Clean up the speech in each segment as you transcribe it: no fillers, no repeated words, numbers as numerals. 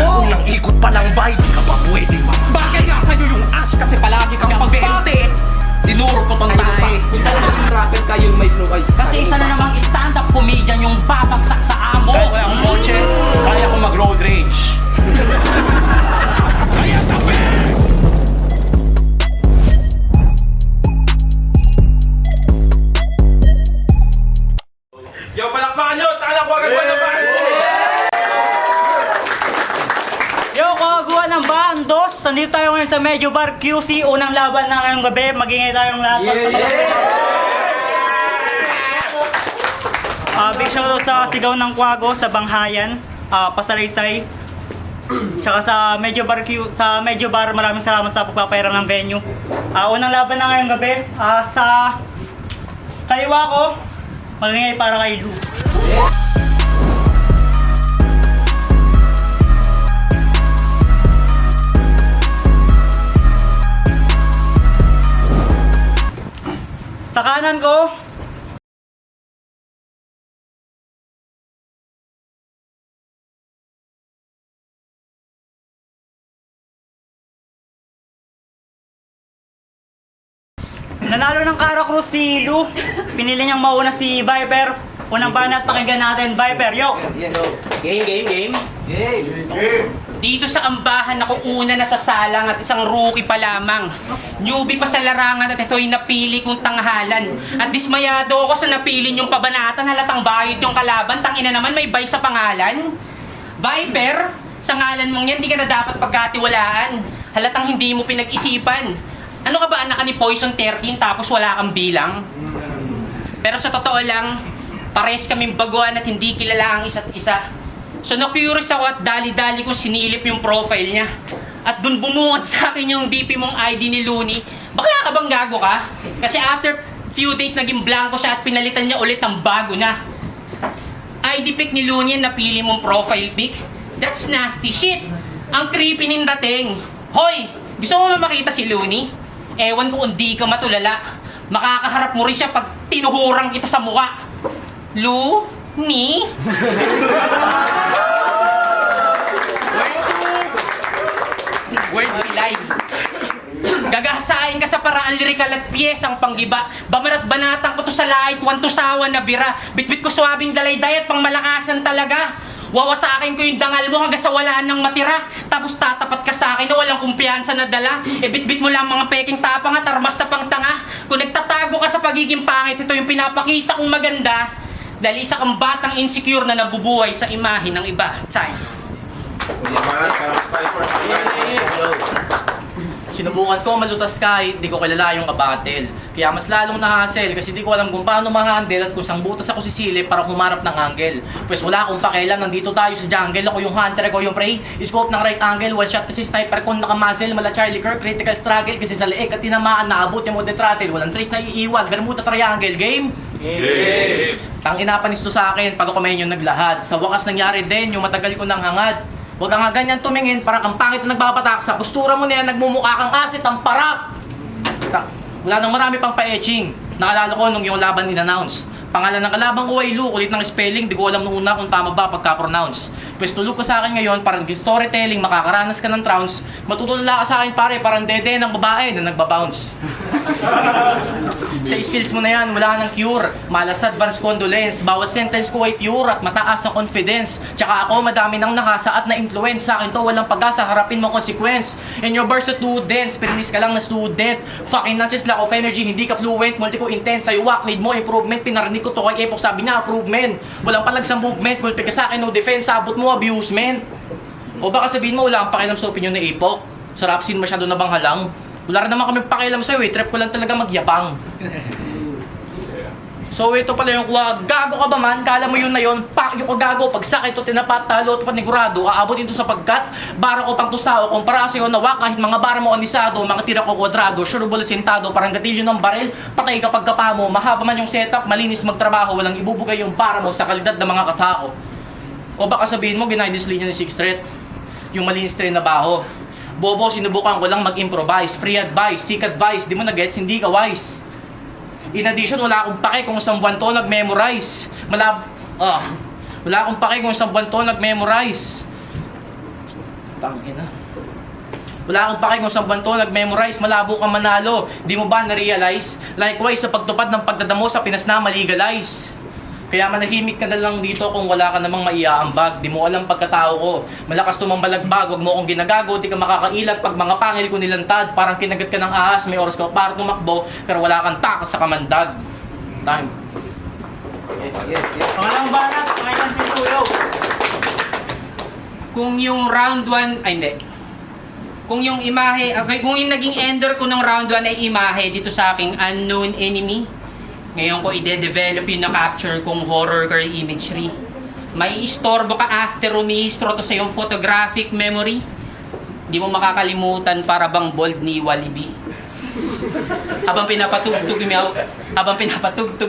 Unang ikot pa lang ba, di ka pa pwedeng mamamay. Bagay nga sa'yo yung ash kasi palagi kang pag-beente. Tinuro ko tong tae. Rapper kayo may flow ay. Kasi isa na namang stand-up comedian yung babagsak sa amo. Kahit wala akong kotse, kaya ko mag-road rage. Kaya tabi! Yo, palakpakan nyo! Tala ko agad palakpakan! Yo, kagaguhan ng bandos! Nandito tayo ngayon sa Medyo Bar QC. Unang laban na ngayong gabi. Magingay tayong lahat. Big shoutout sa Sigaw ng Kwago, sa Banghayan, Pasalaysay. Tsaka sa Medyo Bar sa Medyo Bar, maraming salamat sa pagpapairam ng venue. Unang laban na ngayong gabi. Sa kaliwa ko, magingay para kay Lou. Sa kanan ko, nanalo ng Cara Cruz si Lou. Pinili niyang mauna si Viper. Unang banat, pakinggan natin. Viper, yo! Game. Dito sa ambahan ako una na sasalang at isang rookie pa lamang. Newbie pa sa larangan at ito'y napili kong tanghalan. At dismayado ako sa napili niyong pabanatan, halatang bayot yung kalaban, tangina naman may bay sa pangalan. Viper, sa ngalan mong yan di ka na dapat pagkatiwalaan. Halatang hindi mo pinag-isipan. Ano ka ba anak ni Poison 13 tapos wala kang bilang? Pero sa totoo lang, pares kaming baguhan at hindi kilala ang isa't isa. So na-curious ako at dali-dali kong sinilip yung profile niya. At dun bumungad sa akin yung DP mong ID ni Looney. Bakla ka bang gago ka? Kasi after few days naging blanco siya at pinalitan niya ulit ng bago na. ID pic ni Looney ang napili mong profile pic? That's nasty shit! Ang creepy ning dating. Hoy! Gusto mo makita si Looney? Ewan ko kung di ka matulala. Makakaharap mo rin siya pag tinuhurang kita sa mukha. Looney? Word pilay. Gagasain ka sa paraan lirikal at piyesang panggiba. Bamarat banatang ko to sa lahit, wantusawan na bira. Bitbit ko swabing dalayday at pangmalakasan talaga. Wawasakin ko yung dangal mo hanggang sa walaan ng matira. Tapos tatapat ka sa akin na walang kumpiyansa na dala. E bitbit mo lang mga peking tapang at armas na pang tanga. Kung nagtatago ka sa pagiging pangit, ito yung pinapakita kong maganda. Dahil isa kang batang insecure na nabubuhay sa imahe ng iba. Time. Sinubukan ko malutas kahit di ko kilala yung kabatil. Kaya mas lalong na-hassle kasi di ko alam kung paano ma-handle at kung saan butas ako sisilip para humarap ng angle. Pues wala akong pakialam, nandito tayo sa jungle. Ako yung hunter, ako yung prey. Scope ng right angle, one shot kasi sniper ko nakamuzzle. Mala Charlie Kirk, critical struggle kasi sa leeg at tinamaan naabot yung mode throttle. Walang trace na iiwan, Bermuda triangle. Game? Game! Tangina panis to sa akin pag ako may yung naglahad. Sa wakas nangyari din yung matagal ko nang hangad. Huwag ka nga ganyan tumingin, parang ang pangit na nagpapatak. Sa postura mo na yan, nagmumukha kang asit, ang parak! Wala nang marami pang pa-etching. Naalala ko nung yung laban in-announce. Pangalan ng kalaban ko ay Lu, kulit ng spelling, di ko alam nung una kung tama ba pagka-pronounce. Pwes tulog ka sa akin ngayon, parang storytelling, makakaranas ka ng trance. Matutulala ka sa akin pare, parang dede ng babae na nagbabounce. Sa skills mo na yan, wala nang cure. Malas advance condolence. Bawat sentence ko ay pure at mataas ang confidence. Tsaka ako madami nang nakasa at na-influence. Sa akin to walang pag-asa, harapin mo consequence. In your verse too dense, pininis ka lang na student. Fucking nonsense, lack of energy, hindi ka fluent. Multi ko intense, sa'yo wak, need mo improvement. Pinarinig ko to kay Epok, sabi niya improvement. Walang palag sa movement, gulpi ka sa akin, no defense. Sabot mo abusement. O baka sabihin mo wala kang pakialam sa opinion ni Epok. Sarap sin masyado na bang halang. Wala rin naman kami pakialam sa'yo eh, trip ko lang talaga magyabang. So ito pala yung kuha, gago ka ba man? Kala mo yun na yun, pakyo ko gago. Pag sakit o tinapat, talo o panigurado, aabot ito sa pagkat. Bara ko pang tusao, kung para sa'yo nawa, kahit mga bara mo anisado, mga tira ko kwadrado, surebol sintado, parang gatilyo ng baril, patay kapag kapa mo, mahaba man yung setup, malinis magtrabaho, walang ibubugay yung para mo sa kalidad ng mga katao. O baka sabihin mo, ginay-display niya ni 6th Street, yung malinis train na baho. Bobo, sinubukan ko lang mag-improvise. Free advice, seek advice. Di mo na-gets, hindi ka wise. In addition, wala akong pake kung isang buwan to nag-memorize. Wala akong pake kung isang buwan to nag-memorize. Tangina. Wala kang pake kung saan banto nag-memorize, malabo kang manalo. Di mo ba na-realize? Likewise, sa pagtupad ng pagdadamo sa Pinas na maligalize. Kaya manahimik ka na lang dito kung wala ka namang maiaambag. Di mo alam pagkatao ko. Malakas tumambalagbag, wag mo akong ginagago, di ka makakailag pag mga pangil ko nilantad. Parang kinagat ka ng ahas, may oras ka para tumakbo, pero wala kang takas sa kamandag. Time. Pangalawang barak, pangalan si Kuyo. Kung yung round 1, ay hindi. Kung yung imahe, okay, kung yung naging ender ko ng round 1 ay imahe dito sa aking unknown enemy, ngayon ko ide-develop yung na-capture kong horror car imagery. May istorbo ka after rumihistro to sa yung photographic memory. Hindi mo makakalimutan para bang bold ni Walibi. Habang pinapatugtog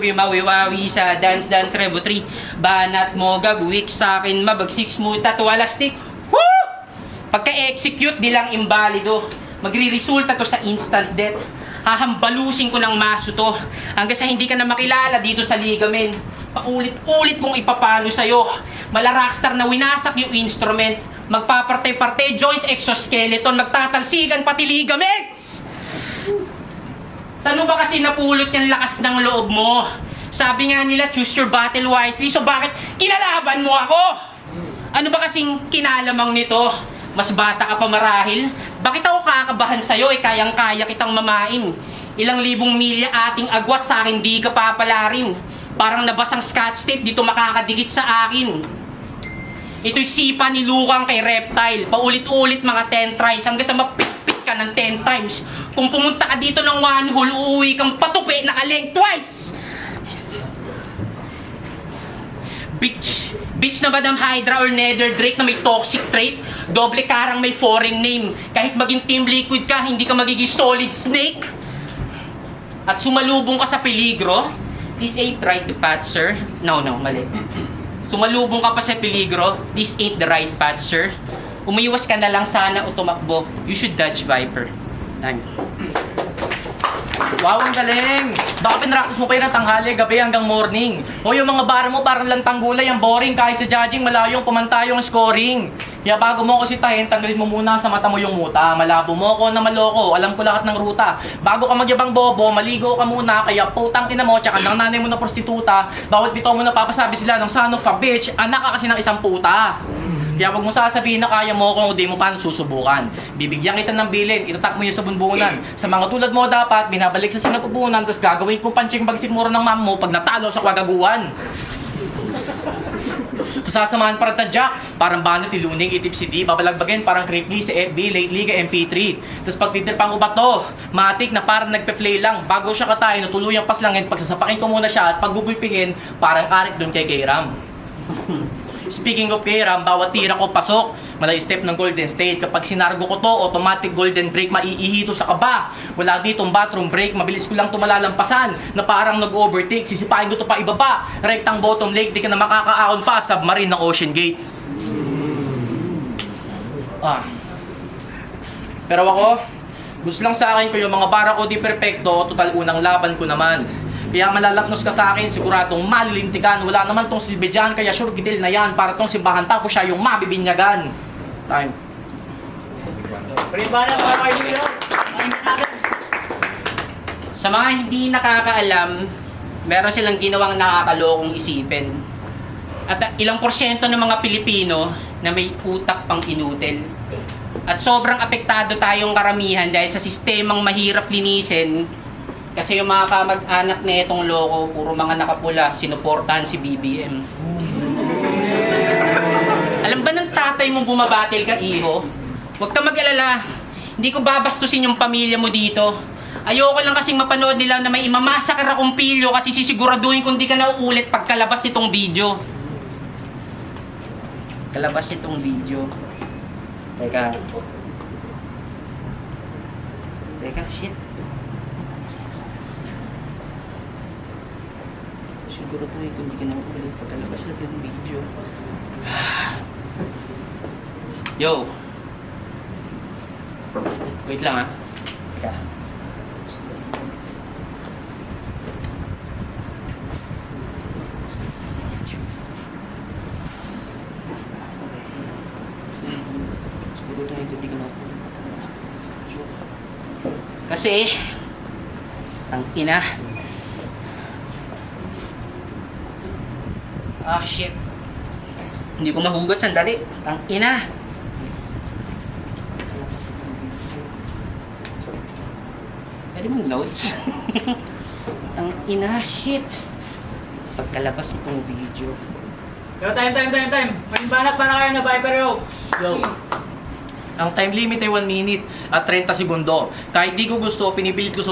yung mawiwawi sa Dance Dance Revo 3, banat mo gagwik sa akin mabagsik smooth at walastik. Woo! Pagka-execute di lang imbalido, magre-resulta to sa instant death. Hahambalusin ko ng maso to hanggang sa hindi ka na makilala dito sa ligamen. Paulit-ulit kong ipapalo sa'yo. Mala rockstar na winasak yung instrument. Magpaparte-parte joints, exoskeleton, magtatalsikan pati ligaments. Saan mo ba kasi napulot yung lakas ng loob mo? Sabi nga nila, choose your battle wisely. So bakit kinalaban mo ako? Ano ba kasing kinalamang nito? Mas bata ka pa marahil? Bakit ako kakabahan sa'yo kayang-kaya kitang mamain? Ilang libong milya ating agwat sa akin di ka papalarin. Parang nabasang scotch tape dito makakadikit sa akin. Ito'y sipa ni Lukang kay Reptile. Paulit-ulit mga 10 tries hanggang sa mapitpit ka ng 10 times. Kung pumunta ka dito ng 1 hole, uuwi kang patupi naka-lengthwise. Bitch na Madam Hydra or Nether Drake na may toxic trait. Doble karang may foreign name. Kahit maging Team Liquid ka, hindi ka magiging solid snake. At sumalubong ka sa peligro. This ain't right the path, sir. No, mali. Sumalubong ka pa sa peligro. This ain't the right path, sir. Umiwas ka na lang sana o tumakbo. You should dodge Viper. Nani? Wow, ang galing! Baka pinractice mo pa yun ng tanghali, gabi hanggang morning. O yung mga bar mo parang lantang gulay, ang boring. Kahit sa judging, malayong pumantayong scoring. Kaya bago mo ko sitahin, tanggalin mo muna sa mata mo yung muta. Malabo mo ko na maloko, alam ko lahat ng ruta. Bago ka magyabang bobo, maligo ka muna. Kaya putang ina mo, tsaka ng nanay mo na prostituta. Bawat bitaw mo na papasabi sila ng son of a bitch, anak ka kasi ng isang puta. Kaya wag mo sasabihin na kaya mo kung hindi mo pa susubukan. Bibigyan kita ng bilin, itatak mo yun sa bunbunan. Sa mga tulad mo dapat, binabalik sa sinapupunan, tapos gagawin kong panching bagsikmuro ng mama mo pag natalo sa kwagaguan. Tapos sasamahan parang tadyak, parang banat ni Luning, itip si D, babalagbagin parang Cripply sa FB, lately ka MP3. Tapos pag titirpang ubat to, matik na parang nagpe-play lang, bago siya katayin, natuluyang paslangin, pagsasapakin ko muna siya at paggugulpihin, parang arik dun kay Kairam. Speaking of Kairam, bawat tira ko pasok. Malay step ng Golden State. Kapag sinargo ko to, automatic golden break, maiihito sa kaba. Wala ditong bathroom break, mabilis ko lang tumalalampasan na parang nag-overtake. Sisipain ko to pa ibaba. Rectang bottom lake, di ka na makakaahon pa. Submarine ng Ocean Gate. Pero ako, gusto lang sa akin ko yung mga bara ko di perfecto, total unang laban ko naman. Kaya malalaknos ka sa akin, siguradong malilintikan. Wala naman tong silbi dyan, kaya sure gitil na yan. Para tong simbahan tapos siya yung mabibinyagan. Time. Sa mga hindi nakakaalam, meron silang ginawang nakakalokong isipin. At ilang porsyento ng mga Pilipino na may utak pang inutil. At sobrang apektado tayong karamihan dahil sa sistemang mahirap linisin. Kasi yung mga kamag-anak na itong loko, puro mga nakapula, sinuportahan si BBM. Alam ba ng tatay mo bumabatil ka, iho? Huwag ka mag-alala. Hindi ko babastusin yung pamilya mo dito. Ayoko lang kasing mapanood nila na may imamasakar akong pilyo kasi sisiguraduhin kung di ka nauulit pagkalabas nitong video. Kalabas nitong video. Teka, shit. Siguro po ito, hindi ka na ulit pagkalabas na yung video. Yo! Wait lang Teka. Siguro hindi ko na. Kasi, ang ina. Ah, shit. Hindi ko mahugot, sandali. Ang ina. Pwede mong notes? Ang ina, shit. Pagkalabas itong video. Yo, time. May banat pa na kayo na Viper yo. Yo. Ang time limit ay 1 minute at 30 segundo. Kahit di ko gusto, pinipilit ko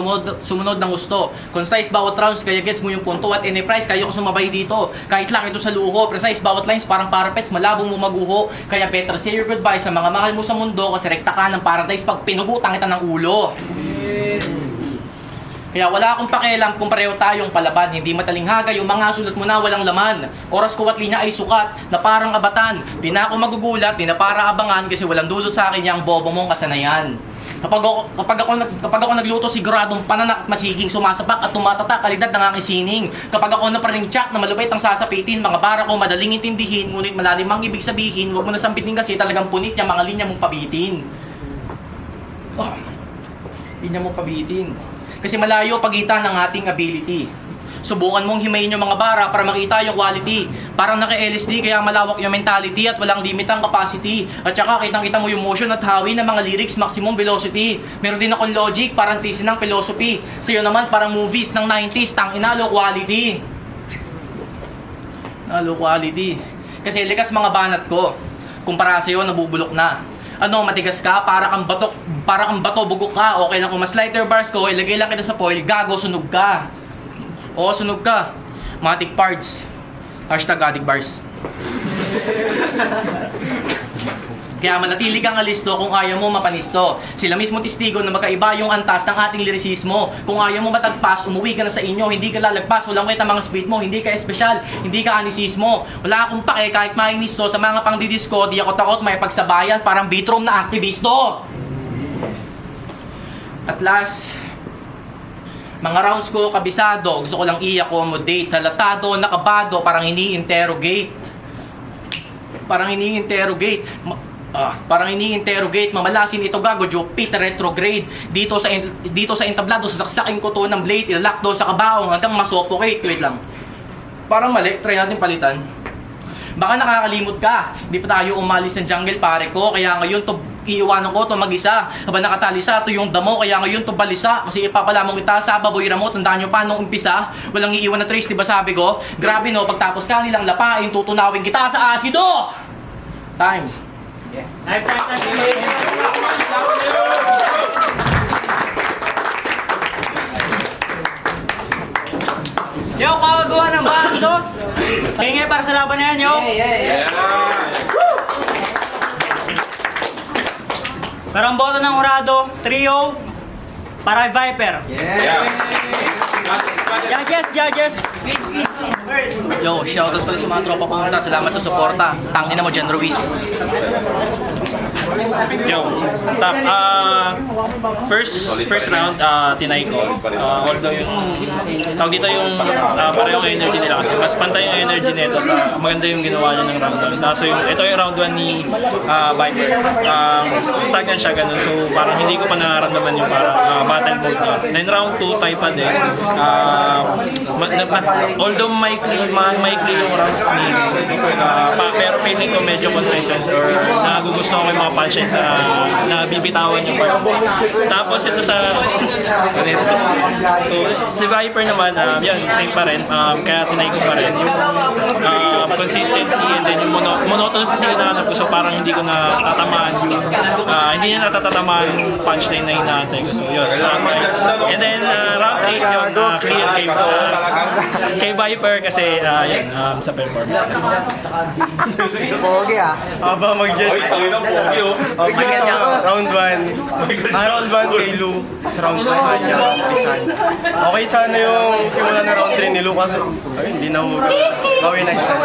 sumunod ng gusto. Concise bawat rounds, kaya gets mo yung punto. At any price, kaya ko sumabay dito. Kahit lang ito sa luho. Precise bawat lines, parang parapets, malabo mo maguho. Kaya better say your goodbye sa mga mahal mo sa mundo. Kasi rekta ka ng paradise pag pinugutan kita ng ulo. Kaya wala akong pakialam kung pareho tayong palaban. Hindi matalinhaga yung mga sulat mo na walang laman. Oras ko at linya ay sukat na parang abatan. Di na ako magugulat, di na para abangan kasi walang dulot sa akin yung bobo mong kasanayan. Kapag ako nagluto, siguradong pananak at masiging, sumasapak at tumatatak, kalidad ng aking sining. Kapag ako napraning tsak na malupit ang sasapitin, mga bara ko madaling intindihin, ngunit malalim ang ibig sabihin, huwag mo na sampitin kasi talagang punit yung mga linya mong pabitin. Linya mong pabitin. Kasi malayo pagitan ng ating ability. Subukan mong himayin yung mga bara para makita yung quality. Parang naka-LSD kaya malawak yung mentality at walang limit ang capacity. At saka kitang-kita mo yung motion at hawi ng mga lyrics, maximum velocity. Meron din akong logic, parang tisin ng philosophy. Sa'yo naman parang movies ng 90s, tangina, low quality. Low quality. Kasi likas mga banat ko. Kumpara sa'yo, nabubulok na. Ano, matigas ka, para kang bato, bugok ka. Okay lang kung mas lighter bars ko, ilagay lang kita sa foil, gago, sunog ka. Oo, sunog ka. Matic parts. #addict bars. Kaya manatili kang alisto kung ayaw mo mapanisto. Sila mismo testigo na magkaiba yung antas ng ating lirisismo. Kung ayaw mo matagpas, umuwi ka na sa inyo. Hindi ka lalagpas, walang kwenta mga speed mo. Hindi ka espesyal, hindi ka anisismo. Wala akong pake kahit mainisto sa mga pangdidisko. Di ako takot may pagsabayan, parang bitrom na aktibisto. At last, mga rounds ko kabisado, gusto ko lang i-accommodate. Halatado, nakabado, parang ini-interrogate. Parang ini-interrogate, mamalasin ito gago, Jupiter retrograde. Dito sa entablado, sasaksakin ko to ng blade, ilalakdo sa kabaong hanggang masuffocate. Wait lang. Parang mali, try natin palitan. Baka nakakalimot ka, di pa tayo umalis ng jungle pare ko, kaya ngayon to iiwanan ko to mag-isa. Habang nakatalisa to yung damo, kaya ngayon to balisa. Kasi ipapalamang kita sa baboy ramo, tandaan nyo pa nung umpisa. Walang iiwan na trace, di ba sabi ko? Grabe no, pagtapos ka nilang lapain, tutunawin kita sa asido! Time. Time. Yo, kawagawa ng bando. Hingi para sa laban na yan, yo. Pero ang boto ng Urado, trio, para Viper. Judges. Yo, shoutout pala sa mga tropa pumunta. Salamat sa suporta. Tangina mo dyan, Ruiz. Yo, top. First round, tinay ko. Although yung tawag dito yung parehong energy nila kasi mas pantay yung energy nito sa maganda yung ginawa niya ng round 1. Kaso ito yung round 1 ni Viper. Stagnant siya ganun. So parang hindi ko pa nararamdaman yung parang battle mode niya. Then round 2, tayo pa din. Although maikli yung rounds ni pero feeling ko medyo concise or nagugustuhan ko yung mga punchlines na bibitawan yung part. Tapos ito si Viper naman, yan, same pa rin. Kaya tinay ko pa rin yung consistency and then yung monotonous kasi yung nahanap ko. So parang hindi ko natatamaan yung hindi niya natatamaan yung punchline na hinahantay ko. So yun, and then round 8 yung clear game kay Viper kasi yan, sa performance. Pogi ah. Aba mag-jet. Round 1. Round 1 kay Lou. Tapos round 2 sa kanya. Okay sana yung simula na round 3 ni Lou kasi hindi na huwag. Gawin nice time.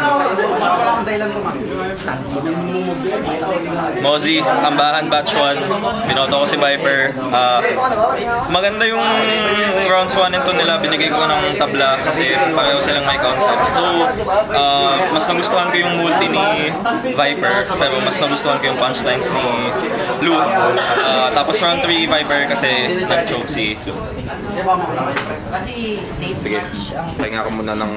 Mozi, Ambahan Batch 1. 1, binoto ko si Viper. Maganda yung rounds 1 and 2 nila, binigay ko ng tabla kasi pareho silang may concept. So, mas nagustuhan ko yung multi ni Viper, pero mas nagustuhan ko yung punchlines ni Lou. Tapos round 3 Viper kasi nag-choke si Lou. Sige, pahinga ko muna ng